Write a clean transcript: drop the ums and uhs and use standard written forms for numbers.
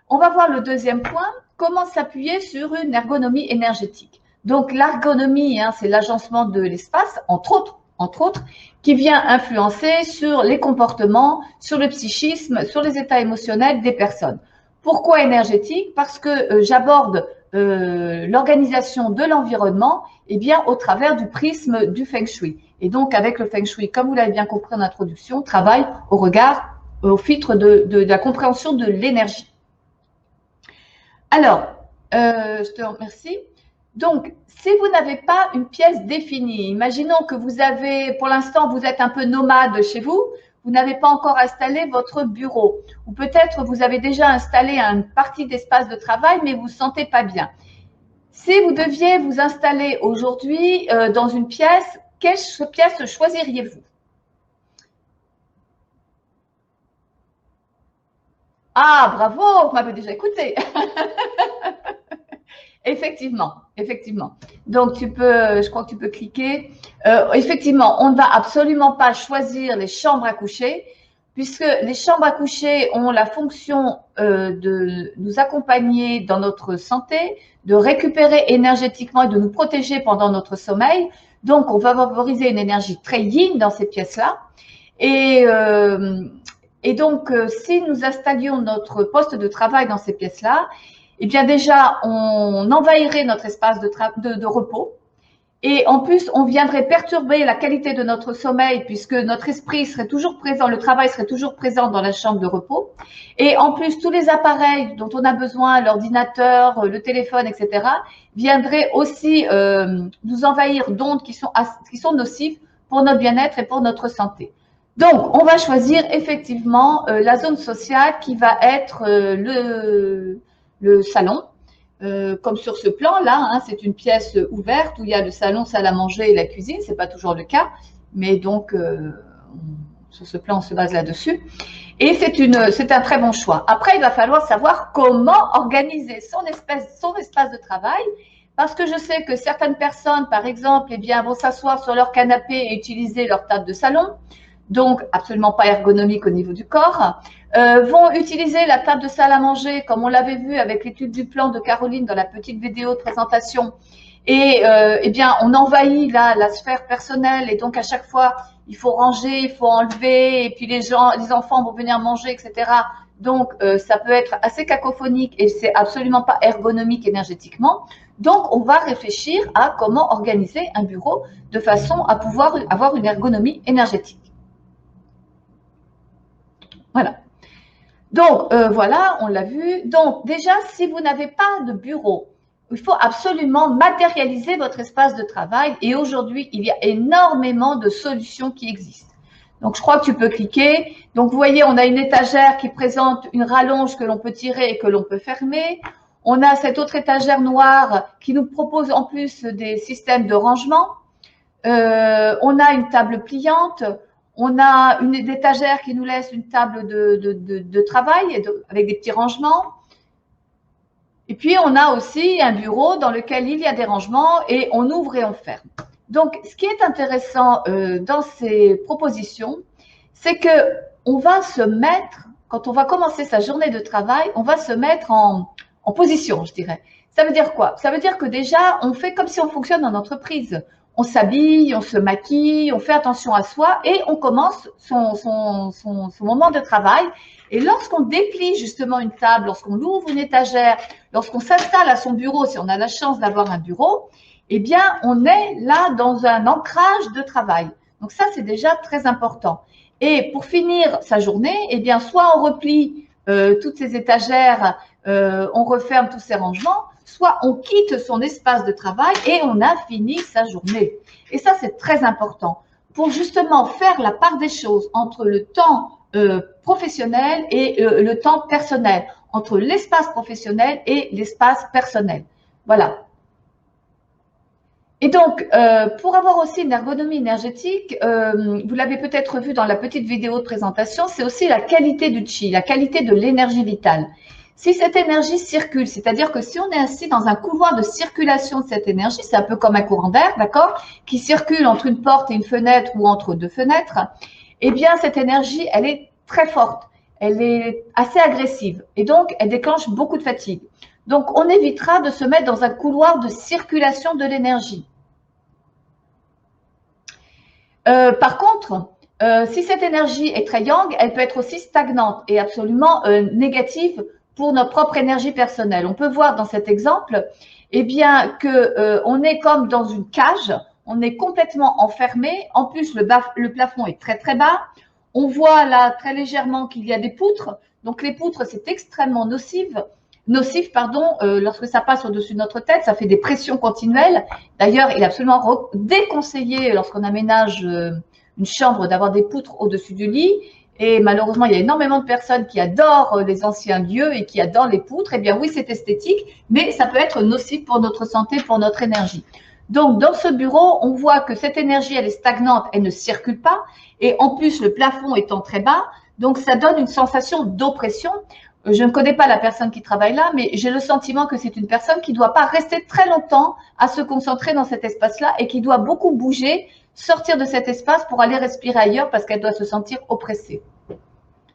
On va voir le deuxième point, comment s'appuyer sur une ergonomie énergétique. Donc, l'ergonomie, hein, c'est l'agencement de l'espace, entre autres, qui vient influencer sur les comportements, sur le psychisme, sur les états émotionnels des personnes. Pourquoi énergétique? Parce que j'aborde l'organisation de l'environnement eh bien, au travers du prisme du Feng Shui. Et donc, avec le Feng Shui, comme vous l'avez bien compris en introduction, travaille au filtre de la compréhension de l'énergie. Alors, je te remercie. Donc, si vous n'avez pas une pièce définie, imaginons que vous avez, pour l'instant, vous êtes un peu nomade chez vous, vous n'avez pas encore installé votre bureau, ou peut-être vous avez déjà installé une partie d'espace de travail, mais vous ne vous sentez pas bien. Si vous deviez vous installer aujourd'hui dans une pièce, quelle pièce choisiriez-vous? Ah, bravo, vous m'avez déjà écouté. Effectivement, effectivement. Donc, tu peux, je crois que tu peux cliquer. Effectivement, on ne va absolument pas choisir les chambres à coucher, puisque les chambres à coucher ont la fonction de nous accompagner dans notre santé, de récupérer énergétiquement et de nous protéger pendant notre sommeil. Donc, on va favoriser une énergie très yin dans ces pièces-là. Et donc, si nous installions notre poste de travail dans ces pièces-là, eh bien déjà, on envahirait notre espace de repos. Et en plus, on viendrait perturber la qualité de notre sommeil puisque notre esprit serait toujours présent, le travail serait toujours présent dans la chambre de repos. Et en plus, tous les appareils dont on a besoin, l'ordinateur, le téléphone, etc., viendraient aussi nous envahir d'ondes qui sont nocives pour notre bien-être et pour notre santé. Donc, on va choisir effectivement la zone sociale qui va être le salon. Comme sur ce plan-là, hein, c'est une pièce ouverte où il y a le salon, salle à manger et la cuisine. Ce n'est pas toujours le cas, mais donc sur ce plan, on se base là-dessus. Et c'est un très bon choix. Après, il va falloir savoir comment organiser son espace de travail, parce que je sais que certaines personnes, par exemple, eh bien, vont s'asseoir sur leur canapé et utiliser leur table de salon, donc absolument pas ergonomique au niveau du corps. Vont utiliser la table de salle à manger, comme on l'avait vu avec l'étude du plan de Caroline dans la petite vidéo de présentation. Et eh bien, on envahit là la sphère personnelle et donc à chaque fois, il faut ranger, il faut enlever et puis les enfants vont venir manger, etc. Donc, ça peut être assez cacophonique et c'est absolument pas ergonomique énergétiquement. Donc, on va réfléchir à comment organiser un bureau de façon à pouvoir avoir une ergonomie énergétique. Voilà. Donc, voilà, on l'a vu. Donc, déjà, si vous n'avez pas de bureau, il faut absolument matérialiser votre espace de travail. Et aujourd'hui, il y a énormément de solutions qui existent. Donc, je crois que tu peux cliquer. Donc, vous voyez, on a une étagère qui présente une rallonge que l'on peut tirer et que l'on peut fermer. On a cette autre étagère noire qui nous propose en plus des systèmes de rangement. On a une table pliante. On a une étagère qui nous laisse une table de travail avec des petits rangements. Et puis, on a aussi un bureau dans lequel il y a des rangements et on ouvre et on ferme. Donc, ce qui est intéressant dans ces propositions, c'est qu'on va se mettre, quand on va commencer sa journée de travail, on va se mettre en position, je dirais. Ça veut dire quoi? Ça veut dire que déjà, on fait comme si on fonctionne en entreprise. On s'habille, on se maquille, on fait attention à soi et on commence son moment de travail. Et lorsqu'on déplie justement une table, lorsqu'on ouvre une étagère, lorsqu'on s'installe à son bureau, si on a la chance d'avoir un bureau, eh bien, on est là dans un ancrage de travail. Donc ça, c'est déjà très important. Et pour finir sa journée, eh bien, soit on replie toutes ces étagères, on referme tous ces rangements, soit on quitte son espace de travail et on a fini sa journée. Et ça, c'est très important pour justement faire la part des choses entre le temps professionnel et le temps personnel, entre l'espace professionnel et l'espace personnel. Voilà. Et donc, pour avoir aussi une ergonomie énergétique, vous l'avez peut-être vu dans la petite vidéo de présentation, c'est aussi la qualité du chi, la qualité de l'énergie vitale. Si cette énergie circule, c'est-à-dire que si on est assis dans un couloir de circulation de cette énergie, c'est un peu comme un courant d'air, d'accord, qui circule entre une porte et une fenêtre ou entre deux fenêtres, eh bien, cette énergie, elle est très forte. elle est assez agressive et donc elle déclenche beaucoup de fatigue. Donc, on évitera de se mettre dans un couloir de circulation de l'énergie. Par contre, si cette énergie est très yang, elle peut être aussi stagnante et absolument négative pour notre propre énergie personnelle. On peut voir dans cet exemple, eh bien, que on est comme dans une cage, on est complètement enfermé. En plus, le plafond est très très bas. On voit là très légèrement qu'il y a des poutres. Donc les poutres, c'est extrêmement nocif, lorsque ça passe au-dessus de notre tête, ça fait des pressions continuelles. D'ailleurs, il est absolument déconseillé lorsqu'on aménage une chambre d'avoir des poutres au-dessus du lit. Et malheureusement, il y a énormément de personnes qui adorent les anciens lieux et qui adorent les poutres. Eh bien oui, c'est esthétique, mais ça peut être nocif pour notre santé, pour notre énergie. Donc, dans ce bureau, on voit que cette énergie, elle est stagnante, elle ne circule pas. Et en plus, le plafond étant très bas, donc ça donne une sensation d'oppression. Je ne connais pas la personne qui travaille là, mais j'ai le sentiment que c'est une personne qui ne doit pas rester très longtemps à se concentrer dans cet espace-là et qui doit beaucoup bouger, sortir de cet espace pour aller respirer ailleurs parce qu'elle doit se sentir oppressée.